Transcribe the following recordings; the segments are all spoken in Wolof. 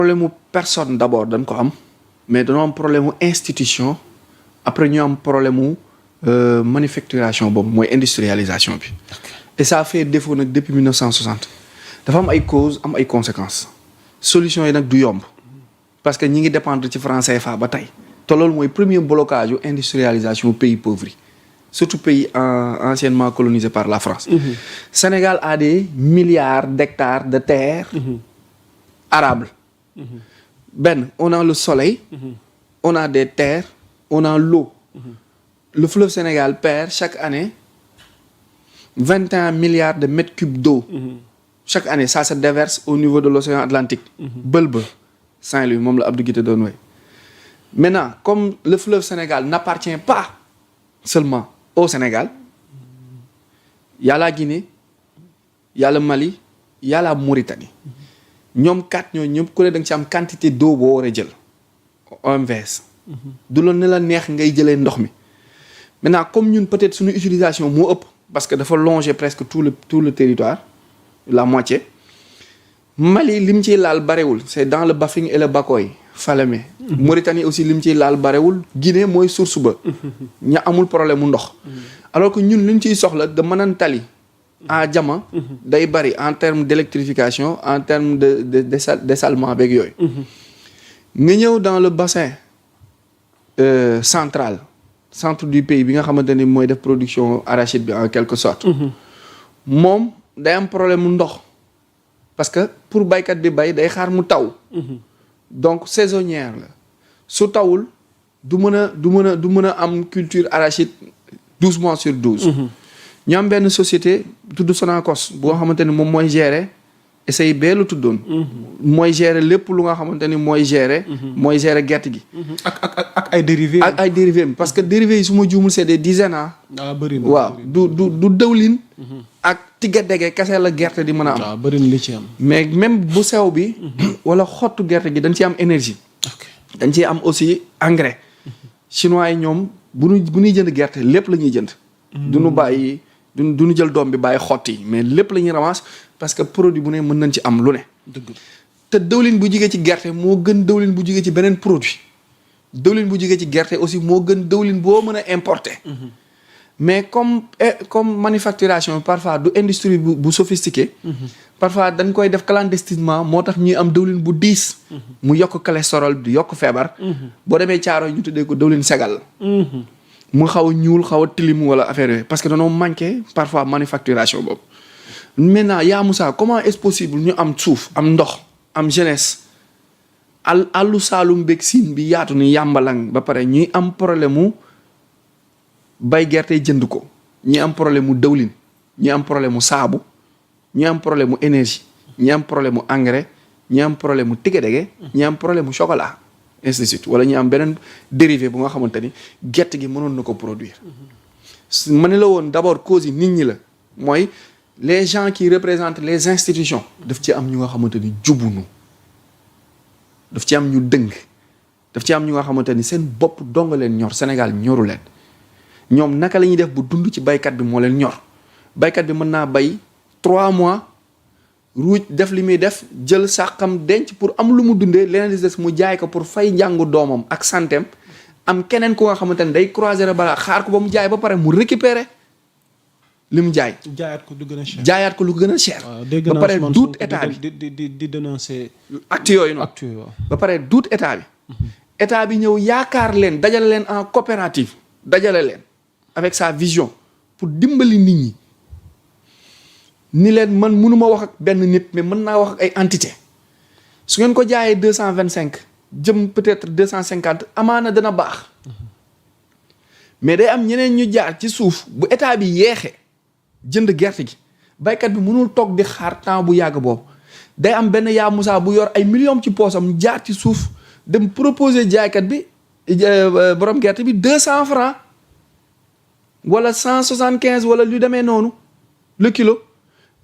problème mu personne d'abord dañ ko am mais dañoo am problème mu institution après ñu am problème mu manufacturation boobu mooy industrialisation bi. Et ça a fait défaut nag depuis 1960 dafa am ay causes am ay conséquences solution yi nag du yomb parce que ñi ngi dépendre ci franc CFA ba tey te loolu mooy premier blocage yu industrialisation pays pauvres yi surtout pays anciennement colonisés par la France. Sénégal a des milliards d'hectares de terres arables. Ben, on a le soleil, on a des terres, on a l'eau. Le fleuve Sénégal perd chaque année 21 milliards de mètres cubes d'eau. Chaque année, ça se déverse au niveau de l'océan Atlantique. Bël-ba Saint-Louis moom la Abdou Guité doon way. Maintenant, comme le fleuve Sénégal n'appartient pas seulement au Sénégal, il y a la Guinée, il y a le Mali, il y a la Mauritanie. ñoom kat ñoo ñëpp ku ne da nga ci am quantité d'eau boo war a jël OMVS. du loolu ne la neex ngay jëlee ndox mi. Maintenant comme ñun peut-être suñu utilisation moo ëpp parce que dafa longer presque tout le territoire la moitié. Mali lim ciy laal barewul c'est dans le Bafing et le Bakoy Falémé. Mauritanie aussi lim ciy laal barewul Guinée mooy source ba. ña amul problème mu ndox. alors que ñun liñ ciy soxla de Manantali à Diama day bari en termes d'électrification en termes de dessalement beeg yooyu. nga ñëw dans le bassin centre du pays bi nga xamante ni mooy def production arachide bi en quelque sorte. moom day am problème mu ndox parce que pour baykat bi bay day xaar mu taw. donc saisonnière la su tawul du mën a am culture arachide 12 mois sur 12. ñu am benn société tudd Sonacos boo xamante ni moom mooy gérer SAIB la tuddoon. mooy gérer lépp lu nga xamante ni mooy gérer gerte gi. ak ay dérivés. ak ay dérivés parce que dérivés yi su ma juumul c'est des dizaines bëri na waaw du dëwlin. ak tigga dege kese la gerte di mën a am. waaw bëri na li ci am. mais même bu sew bi. wala xottu gerte gi dañ ciy am énergie. dañ ciy am aussi engrais. chinois yi ñoom bu ñuy jënd gerte lépp la ñuy jënd. du ñu bàyyi. du ñu jël doom bi bàyyi xotti yi mais lépp la ñuy ramasse parce que produit bu ne mën nañ ci am lu ne. dëgg te dëwlin bu jugee ci gerte moo gën dëwlin bu jugee ci beneen produit. dëwlin bu jugee ci gerte aussi moo gën dëwlin boo mën a importer. mais comme manufacturation parfois du industrie bu sophistiqué. parfois dañ koy def clandestinement moo tax ñuy am dëwlin bu diis. mu yokk cholestérol di yokk feebar. boo demee caaro ñu tuddee ko dëwlin segal. mu xaw a ñuul xaw a tilim wala affaire yooyu parce que dañoo manqué parfois manufacturation boobu. maintenant yaa Moussa comment est-ce possible ñu am suuf am ndox am jeunesse àllu Saalum beeg Siin bi yaatu ni yàmbalang ba pare ñuy am problème mu bay gerte jënd ko ñi am problème mu dëwlin ñi am problème mu saabu ñi am problème mu énergie ñi am problème mu engrais ñi am problème mu tigedege ñi am problème mu chocolat. ainsi de suite wala ñu am beneen dérivé bu nga xamante ni gerte gi mënoon na ko produire. ma ne la woon d'abord cause yi nit ñi la mooy les gens qui représentent les institutions. daf ci am ñu nga xamante ni jubunu daf ci am ñu dëng daf ci am ñu nga xamante ni seen bopp dong leen ñor Sénégal ñoru leen ñoom naka la ñuy def bu dund ci baykat bi moo leen ñor baykat bi mën naa bay 3 mois. ruuj def li muy def jël sàqam denc pour am lu mu dundee leneen di des mu jaay ko pour fay njàngu doomam ak santem am keneen ku nga xamante ne day croiser balaa xaar ko ba mu jaay ba pare mu récupérer li mu jaay. jaayaat ko lu gën a cher. jaayaat ko lu gën a cher. ba pare duut état bi di dénoncer. actes yooyu noonu ba pare duut état bi. état bi ñëw yaakaar leen dajale leen en coopérative dajale leen avec sa vision pour dimbali nit ñi. ni leen man mënuma wax ak benn nit mais mën naa wax ak ay entité su ngeen ko jaayee 225 jëm peut-être 250 amaana dana baax mais day am ñeneen ñu jaar ci suuf bu état bi yeexee jënd gerte gi baykat bi mënul toog di xaar temps bu yàgg boobu day am benn yaa Moussa bu yor ay millions ci poosam jaar ci suuf dem proposer jaaykat bi borom gerte bi 200 francs wala 175 wala lu demee noonu le kilo.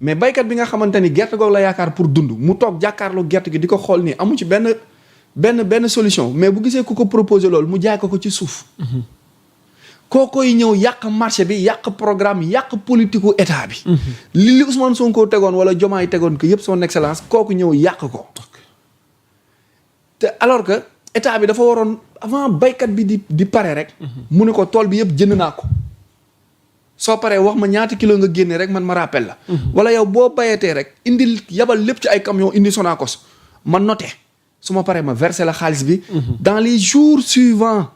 mais baykat bi nga xamante ni gerte googu la yaakaar pour dund mu toog jàkkaarloo gerte gi di ko xool nii amu ci benn solution mais bu gisee ku ko proposé loolu mu jaay ko ci suuf. kookoy ñëw yàq marché bi yàq programme yàq politiku état bi. li Ousmane Sonko tegoon wala Diomaye tegoon ko yëpp son excellence kooku ñëw yàq ko. te alors que état bi dafa waroon avant baykat bi di pare rek. mu ne ko tool bi yëpp jënd naa ko. soo paree wax ma ñaata kilo nga génne rek man ma rappel la. wala yow boo bayatee rek indil yabal lépp ci ay camion indi Sonacos ma noté su ma paree ma versé la xaalis bi. dans les jours suivants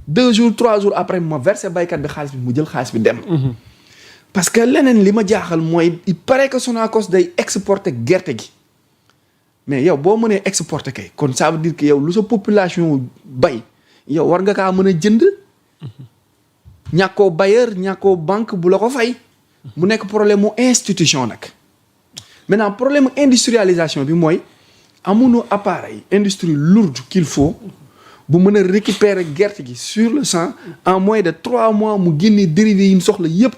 2 jours 3 jours après ma versé baykat bi xaalis bi mu jël xaalis bi dem. parce que leneen li ma jaaxal mooy il paraît que Sonacos day exporter gerte gi mais yow boo mënee exporter kay kon ça veut dire que yow lu sa population bay yow war nga kaa mën a jënd. ñàkkoo bailleur ñàkkoo banque bu la ko fay. mu nekk problème mu institution nag. maintenant problème industrialisation bi mooy amuñu appareil industrie lourde qu'il faut bu mën a récupérer gerte gi sur le champ en moins de 3 mois mu génne dérivés yi ñu soxla yépp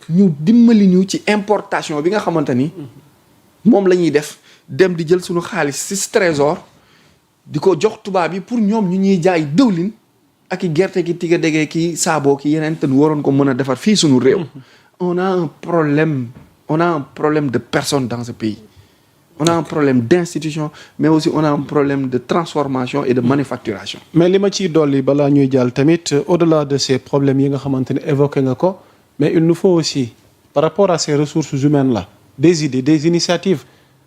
ñu dimbali ñu ci importation bi nga xamante ni moom la ñuy def dem di jël suñu xaalis ci trésor di ko jox tubaab yi pour ñoom ñu ñuy jaay dëwlin ak i gerte gi tiga dégee ki saaboo ki yeneen te waroon ko mën a defar fii suñu réew. on a un problème de personnes dans ce pays. on a un problème d'institution mais aussi on a un problème de transformation et de manufacturation. mais li ma ciy dolli balaa ñuy jàll tamit au-delà de ces problèmes yi nga xamante ne évoqué nga ko mais il nous faut aussi par rapport à ces ressources humaines là des idées des initiatives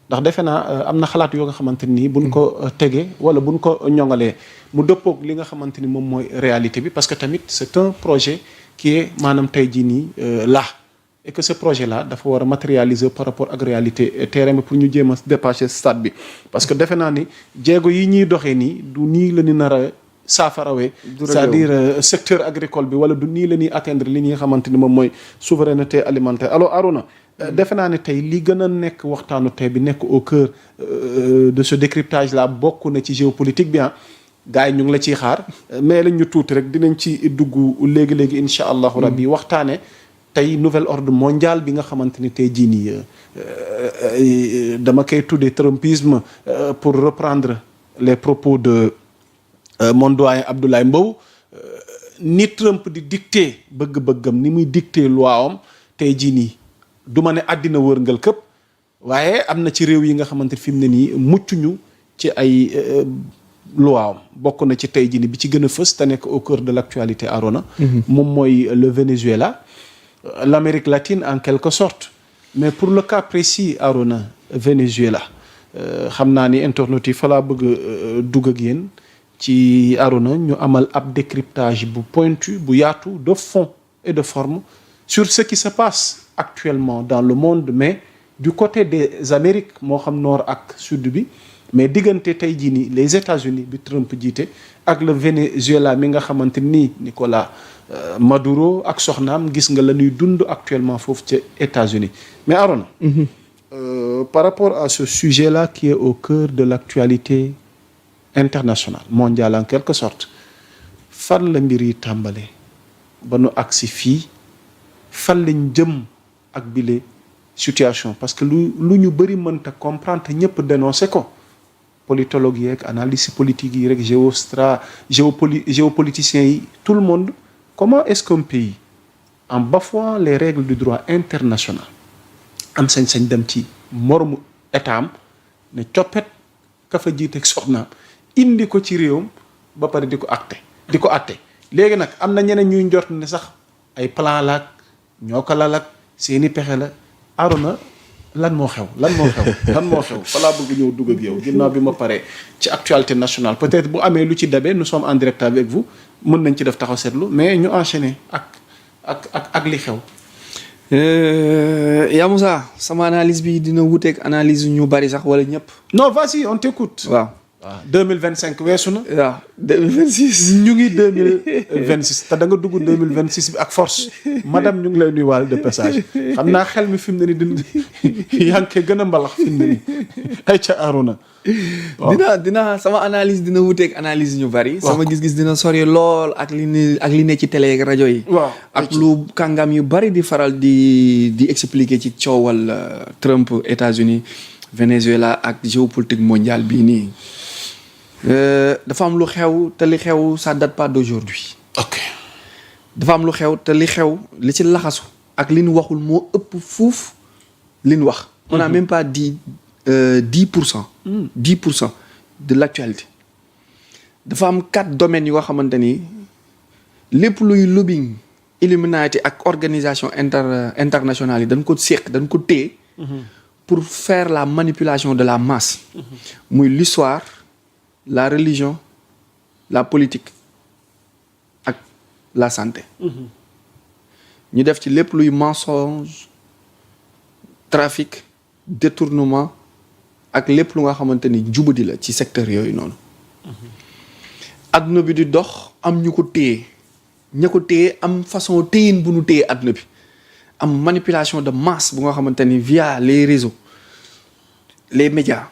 ndax defe naa am na xalaat yoo nga xamante ni buñ ko tegee wala buñ ko ñoŋalee mu dëppoog li nga xamante ni moom mooy réalité bi parce que tamit c'est un projet qui est maanaam tey jii nii là et que ce projet là dafa war a matérialiser par rapport ak réalité terrain bi pour ñu jéem a dépasser stade bi parce que defe naa ni jéego yi ñuy doxee nii du nii la ñu nar a saafarawee c'est-à-dire secteur agricole bi wala du nii la ñuy atteindre li ñuy xamante ni moom mooy souveraineté alimentaire alors Arouna defe naa ne tey li gën a nekk waxtaanu tey bi nekk au cœur de ce décryptage là bokk na ci géopolitique bi gars yi ñu ngi la ciy xaar mais lañ ñu tuuti rek dinañ ci dugg léegi-léegi incha allahu rabbi waxtaane tey nouvel ordre mondial bi nga xamante ni tey jii nii dama koy tuddee trumpisme pour reprendre les propos de mon doyen Abdoulaye Mbow ni Trump di dicter bëgg-bëggam ni muy dicter loi am tey jii nii du ma ne àddina wërngal këpp waaye am na ci réew yi nga xamante ni fi mu ne nii muccuñu ci ay loi am bokk na ci tey jii nii bi ci gën a fës te nekk au cœur de l'actualité Arona moom mooy le Venezuela l'Amérique latine en quelque sorte mais pour le cas précis Arona Venezuela xam naa ni internautes yi fa laa bëgg a dugg ak yéen ci Arona ñu amal ab décryptage bu pointu bu yaatu de fond et de forme sur ce qui se passe actuellement dans le monde mais du côté des Amériques moo xam nord ak sud bi mais diggante tey jii nii les États-Unis bi Trump jiite ak le Venezuela mi nga xamante ni Nicolas Maduro ak soxnaam gis nga la ñuy dund actuellement foofu ca États-Unis mais Arona par rapport à ce sujet-là qui est au cœur de l'actualité internationale mondiale en quelque sorte fan la mbir yi tàmbalee ba nu agsi fii fan lañ jëm ak bile situation parce que lu ñu bëri mënta comprendre te ñëpp dénoncé ko politologue yeeg analyse politique yi rek géopoliticiens yi tout le monde comment est-ce qu'un pays en bafouant les règles du droit international am sañ-sañ dem ci moromu état am ne coppet ka fa jiiteeg soxnaam indi ko ci réewam ba pare di ko atte léegi nag am na ñeneen ñuy njort ne sax ay plan laak ñoo ko lalak seeni pexe la Arona lan moo xew fa laa bëgg ñëw dugg ak yow ginnaaw bi ma paree ci actualité nationale peut-être bu amee lu ci dabee nous sommes en direct avec vous mën nañ ci def taxaw seetlu mais ñu enchaîner ak li xew. yaa Moussa sama analyse bi dina wuteeg analyse ñu bari sax wala ñëpp. non vas-y on t'écoute. waaw 2025 weesu na. waaw 2026. ñu ngi 2026 te da nga dugg 2026 bi ak force madame ñu ngi lay nuyuwaale de passage xam naa xel mi fi mu ne nii yaa ngi koy gën a mbalax fi mu ne nii ay ca Arona. dina sama analyse dina wuteeg analyse ñu bari. sama gis-gis dina sori lool ak li ne ci télé ak rajo yi. waaw ak lu kàngam yu bari di faral di expliquer ci coowal Trump États-Unis Venezuela ak géopolitique mondiale bii nii. dafa am lu xew te li xew ça date pas d'aujourd'hui. ok dafa am lu xew te li xew li ci laxasu ak li ñu waxul moo ëpp fuuf li ñu wax. on a même pas dit 10%. 10% de l'actualité. dafa am 4 domaines yoo xamante ni lépp luy lobbying Illuminati ak organisation internationale yi dañ ko séq dañ ko téye pour faire la manipulation de la masse muy l'histoire la religion la politique ak la santé ñu def ci lépp luy mensonge trafic détournement ak lépp lu nga xamante ni jubadi la ci secteur yooyu noonu adduna bi di dox am ñu ko téye ña ko téye am façon téyin bu nu téye adduna bi am manipulation de masse bu nga xamante ni via les réseaux les médias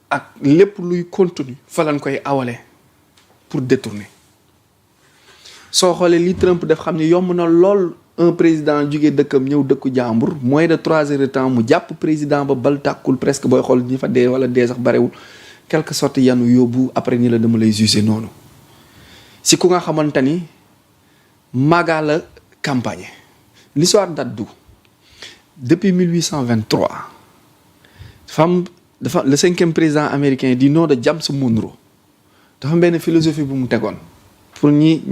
ak lépp luy contenu fa lañ koy awale pour détourner soo xoolee li Trump def xam ni yomb na lool un président jógee dëkkam ñëw dëkku jàmbur moins de 3 heures de temps mu jàpp président ba bal tàkkul presque booy xool ñi fa dee wala dee sax barewul quelque sorte yanu yóbbu après ñi la dama lay juger noonu si ku nga xamante ni maga la campagne l'histoire date d'où depuis 1823 dafa le 5e président américain du nom de James Monroe dafa benn philosophie bu mu tegoon pour ñi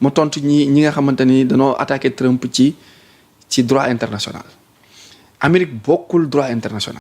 ma tontu ñi nga xamante ni dañoo attaqué Trump ci droit international Amérique bokkul droit international